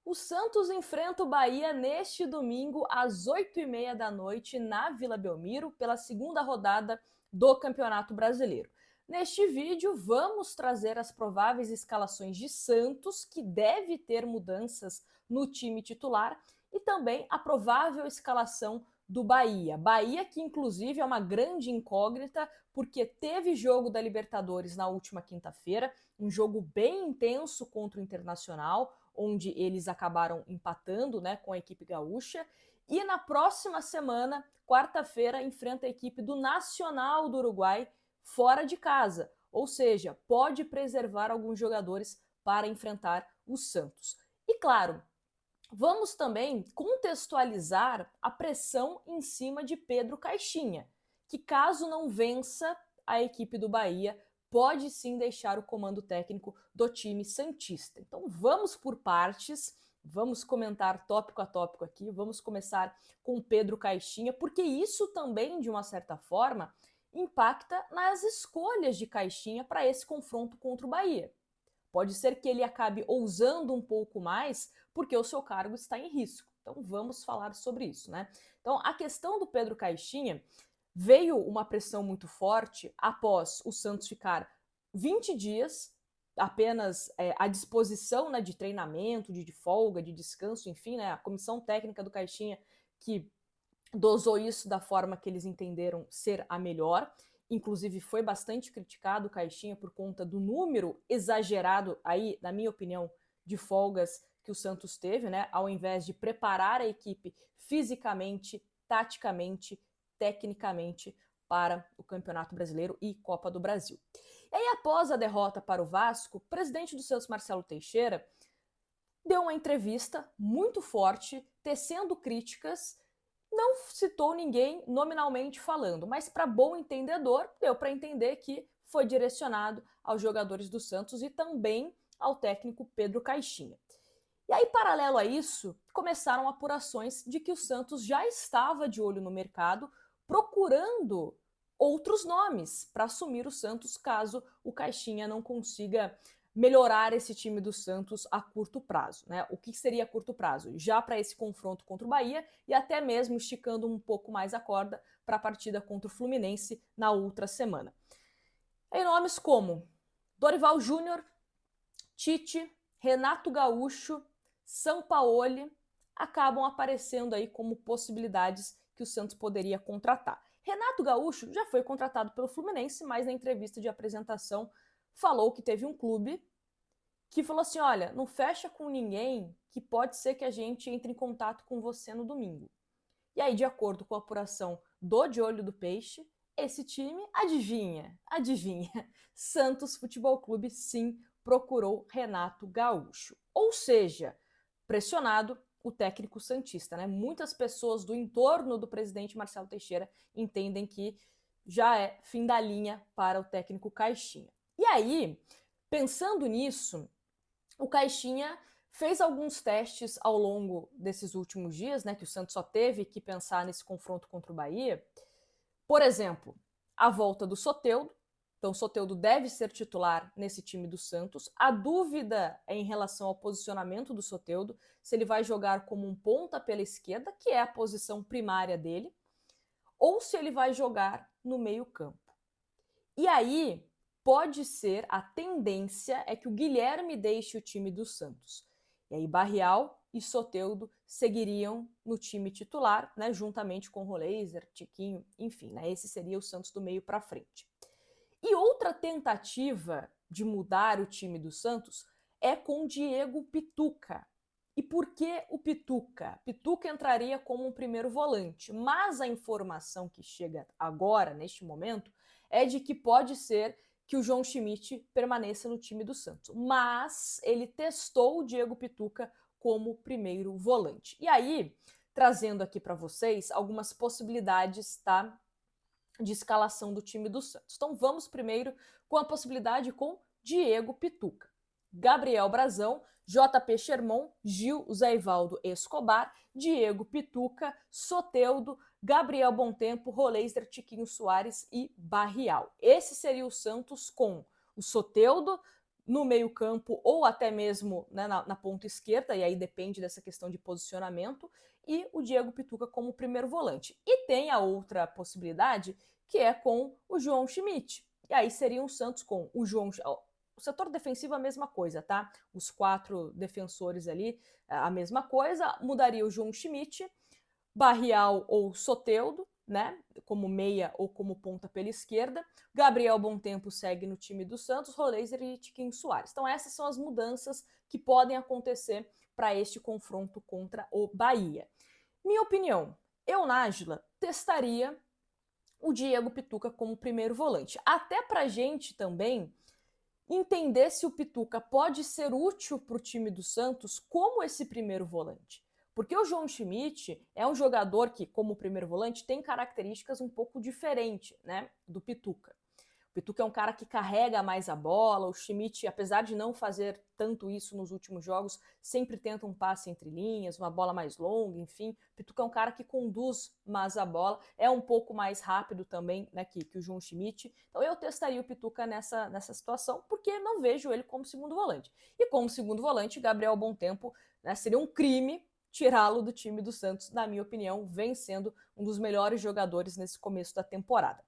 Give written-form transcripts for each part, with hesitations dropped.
O Santos enfrenta o Bahia neste domingo às 8h30 da noite na Vila Belmiro pela segunda rodada do Campeonato Brasileiro. Neste vídeo vamos trazer as prováveis escalações de Santos, que deve ter mudanças no time titular, e também a provável escalação do Bahia. Bahia que inclusive é uma grande incógnita porque teve jogo da Libertadores na última quinta-feira, um jogo bem intenso contra o Internacional, onde eles acabaram empatando, né, com a equipe gaúcha. E na próxima semana, quarta-feira, enfrenta a equipe do Nacional do Uruguai fora de casa. Ou seja, pode preservar alguns jogadores para enfrentar o Santos. E claro, vamos também contextualizar a pressão em cima de Pedro Caixinha, que caso não vença a equipe do Bahia, pode sim deixar o comando técnico do time santista. Então vamos por partes, vamos comentar tópico a tópico aqui, vamos começar com Pedro Caixinha, porque isso também, de uma certa forma, impacta nas escolhas de Caixinha para esse confronto contra o Bahia. Pode ser que ele acabe ousando um pouco mais, porque o seu cargo está em risco. Então vamos falar sobre isso, né? Então a questão do Pedro Caixinha, veio uma pressão muito forte após o Santos ficar 20 dias apenas à disposição, né, de treinamento, de folga, de descanso, enfim, né, a comissão técnica do Caixinha que dosou isso da forma que eles entenderam ser a melhor. Inclusive foi bastante criticado o Caixinha por conta do número exagerado aí, na minha opinião, de folgas que o Santos teve, né, ao invés de preparar a equipe fisicamente, taticamente, tecnicamente para o Campeonato Brasileiro e Copa do Brasil. E aí, após a derrota para o Vasco, o presidente do Santos, Marcelo Teixeira, deu uma entrevista muito forte, tecendo críticas, não citou ninguém nominalmente falando, mas para bom entendedor, deu para entender que foi direcionado aos jogadores do Santos e também ao técnico Pedro Caixinha. E aí, paralelo a isso, começaram apurações de que o Santos já estava de olho no mercado, procurando outros nomes para assumir o Santos caso o Caixinha não consiga melhorar esse time do Santos a curto prazo, né? O que seria a curto prazo? Já para esse confronto contra o Bahia e até mesmo esticando um pouco mais a corda para a partida contra o Fluminense na outra semana. Em nomes como Dorival Júnior, Tite, Renato Gaúcho, Sampaoli acabam aparecendo aí como possibilidades que o Santos poderia contratar. Renato Gaúcho já foi contratado pelo Fluminense, mas na entrevista de apresentação falou que teve um clube que falou assim, olha, não fecha com ninguém que pode ser que a gente entre em contato com você no domingo. E aí, de acordo com a apuração do De Olho do Peixe, esse time, adivinha, Santos Futebol Clube sim procurou Renato Gaúcho. Ou seja, pressionado o técnico santista, né? Muitas pessoas do entorno do presidente Marcelo Teixeira entendem que já é fim da linha para o técnico Caixinha. E aí, pensando nisso, o Caixinha fez alguns testes ao longo desses últimos dias, né, que o Santos só teve que pensar nesse confronto contra o Bahia. Por exemplo, a volta do Soteldo. Então, o Soteldo deve ser titular nesse time do Santos. A dúvida é em relação ao posicionamento do Soteldo, se ele vai jogar como um ponta pela esquerda, que é a posição primária dele, ou se ele vai jogar no meio-campo. E aí, pode ser, a tendência é que o Guilherme deixe o time do Santos. E aí Barrial e Soteldo seguiriam no time titular, né, juntamente com Roleiser, Tiquinho, enfim, né, esse seria o Santos do meio para frente. E outra tentativa de mudar o time do Santos é com Diego Pituca. E por que o Pituca? Pituca entraria como um primeiro volante, mas a informação que chega agora, neste momento, é de que pode ser que o João Schmidt permaneça no time do Santos. Mas ele testou o Diego Pituca como primeiro volante. E aí, trazendo aqui para vocês algumas possibilidades, tá, de escalação do time do Santos. Então vamos primeiro com a possibilidade com Diego Pituca. Gabriel Brazão, JP Sherman, Gil Zaivaldo Escobar, Diego Pituca, Soteldo, Gabriel Bontempo, Roleiser, Tiquinho Soares e Barrial. Esse seria o Santos com o Soteldo no meio-campo ou até mesmo, né, na ponta esquerda, e aí depende dessa questão de posicionamento, e o Diego Pituca como primeiro volante. E tem a outra possibilidade, que é com o João Schmidt. E aí seria um Santos com o João. O setor defensivo a mesma coisa, tá? Os 4 defensores ali, a mesma coisa. Mudaria o João Schmidt, Barrial ou Soteldo, né, como meia ou como ponta pela esquerda. Gabriel Bontempo segue no time do Santos, Roleiser e Tiquinho Soares. Então essas são as mudanças que podem acontecer para este confronto contra o Bahia. Minha opinião, eu, Nájila, testaria o Diego Pituca como primeiro volante. Até pra gente também entender se o Pituca pode ser útil para o time do Santos como esse primeiro volante. Porque o João Schmidt é um jogador que, como primeiro volante, tem características um pouco diferentes, né, do Pituca. O Pituca é um cara que carrega mais a bola, o Schmidt, apesar de não fazer tanto isso nos últimos jogos, sempre tenta um passe entre linhas, uma bola mais longa, enfim. O Pituca é um cara que conduz mais a bola, é um pouco mais rápido também, né, que o João Schmidt. Então eu testaria o Pituca nessa situação, porque não vejo ele como segundo volante. E como segundo volante, Gabriel Bontempo, né, seria um crime tirá-lo do time do Santos, na minha opinião, vem sendo um dos melhores jogadores nesse começo da temporada.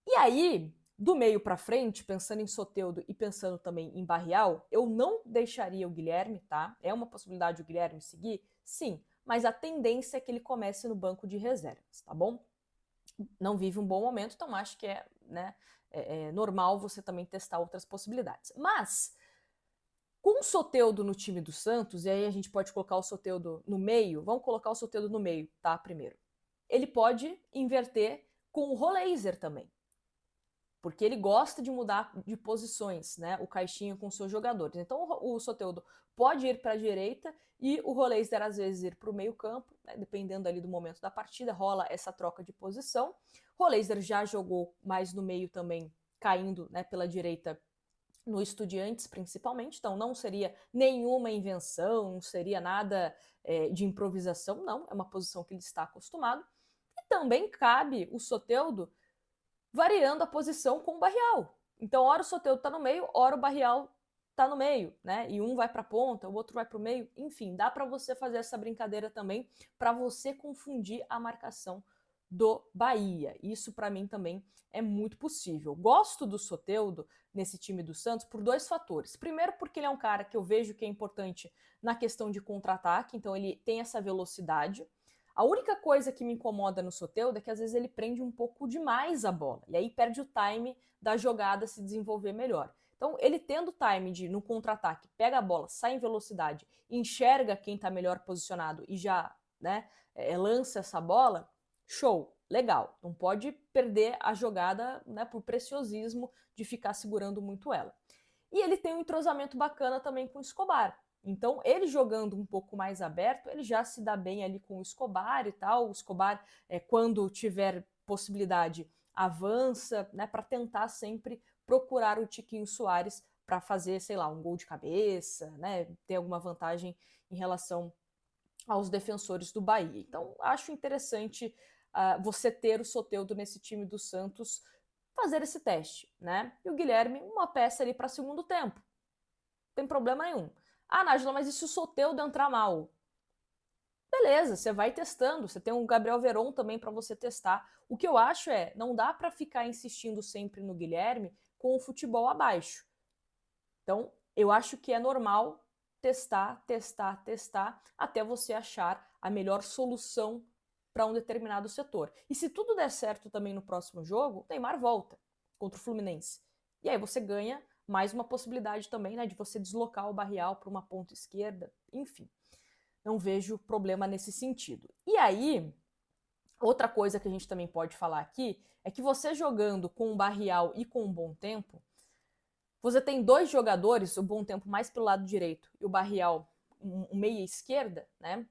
E aí, do meio para frente, pensando em Soteldo e pensando também em Barrial, eu não deixaria o Guilherme, tá? É uma possibilidade o Guilherme seguir? Sim, mas a tendência é que ele comece no banco de reservas, tá bom? Não vive um bom momento, então acho que é normal você também testar outras possibilidades. Mas com o Soteldo no time do Santos, e aí a gente pode colocar o Soteldo no meio, vamos colocar o Soteldo no meio, tá? Primeiro. Ele pode inverter com o Roleiser também. Porque ele gosta de mudar de posições, né? O Caixinha com seus jogadores. Então o Soteldo pode ir para a direita e o Roleiser às vezes ir para o meio campo, né? Dependendo ali do momento da partida, rola essa troca de posição. Roleiser já jogou mais no meio também, caindo, né, pela direita no Estudiantes principalmente, então não seria nenhuma invenção, não seria nada de improvisação, não, é uma posição que ele está acostumado. E também cabe o Soteldo variando a posição com o Barrial. Então, ora o Soteldo está no meio, ora o Barrial está no meio, né? E um vai para a ponta, o outro vai para o meio. Enfim, dá para você fazer essa brincadeira também para você confundir a marcação do Bahia. Isso para mim também é muito possível. Gosto do Soteldo nesse time do Santos por 2 fatores. Primeiro, porque ele é um cara que eu vejo que é importante na questão de contra-ataque, então ele tem essa velocidade. A única coisa que me incomoda no Soteldo é que às vezes ele prende um pouco demais a bola, e aí perde o time da jogada se desenvolver melhor. Então, ele tendo time de, no contra-ataque, pega a bola, sai em velocidade, enxerga quem está melhor posicionado e já, né, lança essa bola, show, legal. Não pode perder a jogada, né, por preciosismo de ficar segurando muito ela. E ele tem um entrosamento bacana também com o Escobar. Então, ele jogando um pouco mais aberto, ele já se dá bem ali com o Escobar e tal. O Escobar, quando tiver possibilidade, avança, né, para tentar sempre procurar o Tiquinho Soares para fazer, sei lá, um gol de cabeça, né, ter alguma vantagem em relação aos defensores do Bahia. Então, acho interessante você ter o Soteldo nesse time do Santos, fazer esse teste, né? E o Guilherme, uma peça ali para segundo tempo. Não tem problema nenhum. Ah, Nájila, mas e se o Soteldo entrar mal? Beleza, você vai testando. Você tem um Gabriel Veron também para você testar. O que eu acho não dá para ficar insistindo sempre no Guilherme com o futebol abaixo. Então, eu acho que é normal testar, até você achar a melhor solução para um determinado setor. E se tudo der certo também no próximo jogo, o Neymar volta contra o Fluminense. E aí você ganha mais uma possibilidade também, né, de você deslocar o Barrial para uma ponta esquerda. Enfim, não vejo problema nesse sentido. E aí, outra coisa que a gente também pode falar aqui é que você jogando com o Barrial e com o Bontempo, você tem 2 jogadores, o Bontempo mais pelo lado direito e o Barrial um meia esquerda, né?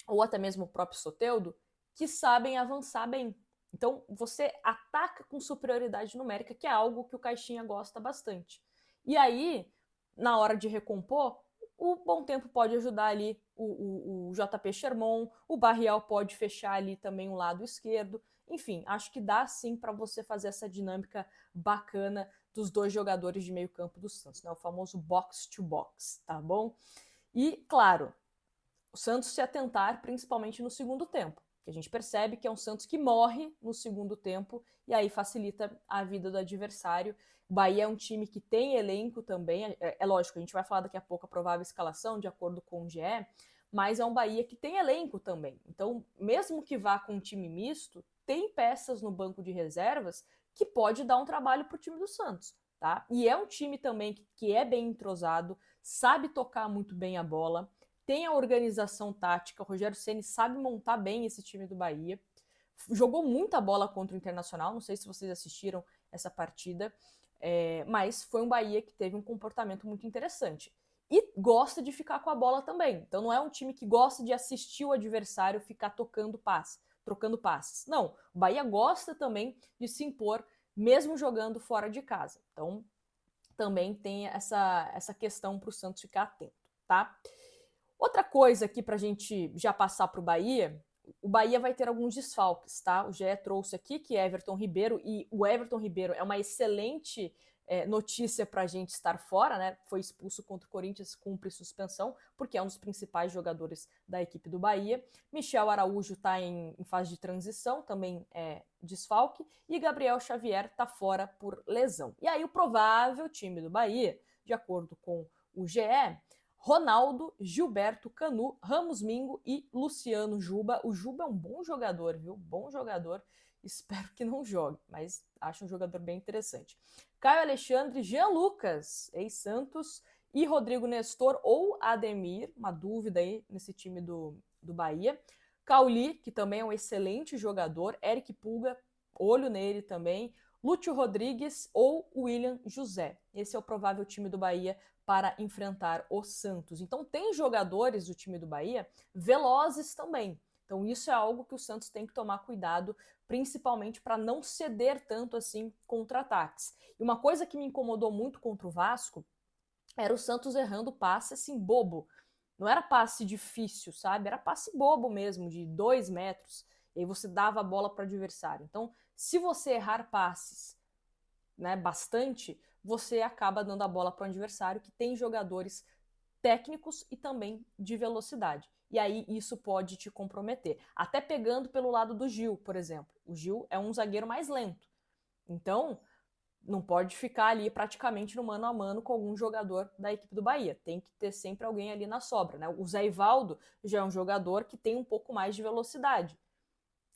Ou até mesmo o próprio Soteldo, que sabem avançar bem. Então, você ataca com superioridade numérica, que é algo que o Caixinha gosta bastante. E aí, na hora de recompor, o Bontempo pode ajudar ali o JP Sherman, o Barrial pode fechar ali também o lado esquerdo. Enfim, acho que dá sim para você fazer essa dinâmica bacana dos dois jogadores de meio campo do Santos, né? O famoso box to box, tá bom? E, claro, o Santos se atentar principalmente no segundo tempo, que a gente percebe que é um Santos que morre no segundo tempo e aí facilita a vida do adversário. O Bahia é um time que tem elenco também, é lógico, a gente vai falar daqui a pouco a provável escalação, de acordo com o GE, mas é um Bahia que tem elenco também. Então, mesmo que vá com um time misto, tem peças no banco de reservas que pode dar um trabalho para o time do Santos, tá? E é um time também que é bem entrosado, sabe tocar muito bem a bola, tem a organização tática, o Rogério Ceni sabe montar bem esse time do Bahia, jogou muita bola contra o Internacional, não sei se vocês assistiram essa partida, mas foi um Bahia que teve um comportamento muito interessante. E gosta de ficar com a bola também. Então não é um time que gosta de assistir o adversário ficar trocando passes. Não, o Bahia gosta também de se impor, mesmo jogando fora de casa. Então também tem essa questão para o Santos ficar atento, tá? Outra coisa aqui para a gente já passar para o Bahia vai ter alguns desfalques, tá? O GE trouxe aqui que é Everton Ribeiro, e o Everton Ribeiro é uma excelente notícia para a gente estar fora, né? Foi expulso contra o Corinthians, cumpre suspensão, porque é um dos principais jogadores da equipe do Bahia. Michel Araújo está em fase de transição, também é desfalque, e Gabriel Xavier está fora por lesão. E aí o provável time do Bahia, de acordo com o GE, Ronaldo, Gilberto, Canu, Ramos Mingo e Luciano Juba. O Juba é um bom jogador, viu? Bom jogador. Espero que não jogue, mas acho um jogador bem interessante. Caio Alexandre, Jean Lucas, ex-Santos, e Rodrigo Nestor ou Ademir, uma dúvida aí nesse time do Bahia. Cauli, que também é um excelente jogador. Eric Pulga, olho nele também. Lúcio Rodrigues ou William José. Esse é o provável time do Bahia para enfrentar o Santos. Então tem jogadores do time do Bahia velozes também. Então isso é algo que o Santos tem que tomar cuidado, principalmente para não ceder tanto assim contra-ataques. E uma coisa que me incomodou muito contra o Vasco era o Santos errando passe assim bobo. Não era passe difícil, sabe? Era passe bobo mesmo, de 2 metros. E aí você dava a bola para o adversário. Então, se você errar passes, né, bastante, você acaba dando a bola para o adversário que tem jogadores técnicos e também de velocidade. E aí isso pode te comprometer. Até pegando pelo lado do Gil, por exemplo. O Gil é um zagueiro mais lento. Então, não pode ficar ali praticamente no mano a mano com algum jogador da equipe do Bahia. Tem que ter sempre alguém ali na sobra, né? O Zé Ivaldo já é um jogador que tem um pouco mais de velocidade.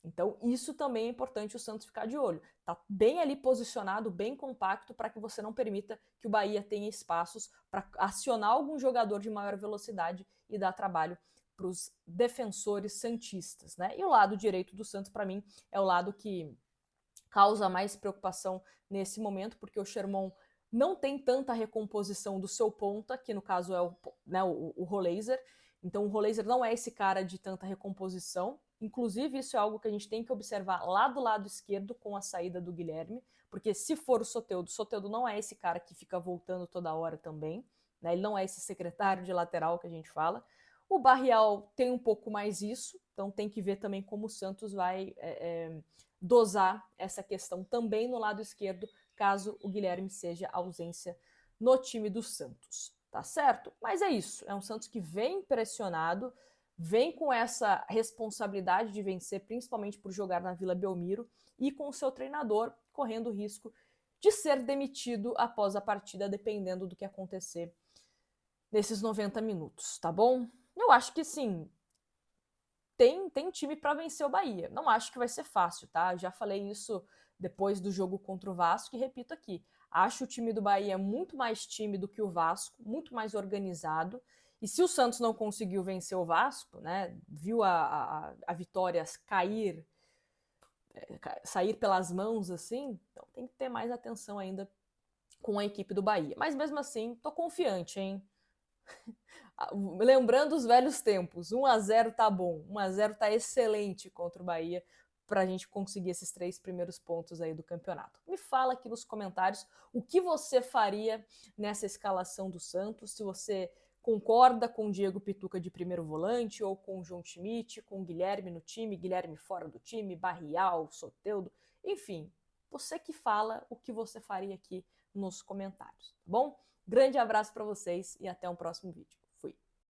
Então, isso também é importante o Santos ficar de olho. Tá bem ali posicionado, bem compacto, para que você não permita que o Bahia tenha espaços para acionar algum jogador de maior velocidade e dar trabalho para os defensores santistas, né? E o lado direito do Santos, para mim, é o lado que causa mais preocupação nesse momento, porque o Sherman não tem tanta recomposição do seu ponta, que no caso é o Roleiser. Então o Roleiser não é esse cara de tanta recomposição. Inclusive, isso é algo que a gente tem que observar lá do lado esquerdo com a saída do Guilherme, porque se for o Soteldo não é esse cara que fica voltando toda hora também, né? Ele não é esse secretário de lateral que a gente fala. O Barrial tem um pouco mais isso, então tem que ver também como o Santos vai dosar essa questão também no lado esquerdo, caso o Guilherme seja ausência no time do Santos, tá certo? Mas é isso, é um Santos que vem pressionado, vem com essa responsabilidade de vencer, principalmente por jogar na Vila Belmiro, e com o seu treinador correndo o risco de ser demitido após a partida, dependendo do que acontecer nesses 90 minutos, tá bom? Eu acho que sim, tem time para vencer o Bahia. Não acho que vai ser fácil, tá? Já falei isso depois do jogo contra o Vasco e repito aqui. Acho o time do Bahia muito mais time do que o Vasco, muito mais organizado. E se o Santos não conseguiu vencer o Vasco, né, viu a vitória sair pelas mãos assim, então tem que ter mais atenção ainda com a equipe do Bahia. Mas mesmo assim, tô confiante, hein? Lembrando os velhos tempos, 1-0 tá bom, 1-0 tá excelente contra o Bahia para a gente conseguir esses 3 primeiros pontos aí do campeonato. Me fala aqui nos comentários o que você faria nessa escalação do Santos, se você concorda com o Diego Pituca de primeiro volante ou com o João Schmidt, com o Guilherme no time, Guilherme fora do time, Barrial, Soteldo, enfim, você que fala o que você faria aqui nos comentários, tá bom? Grande abraço para vocês e até o próximo vídeo.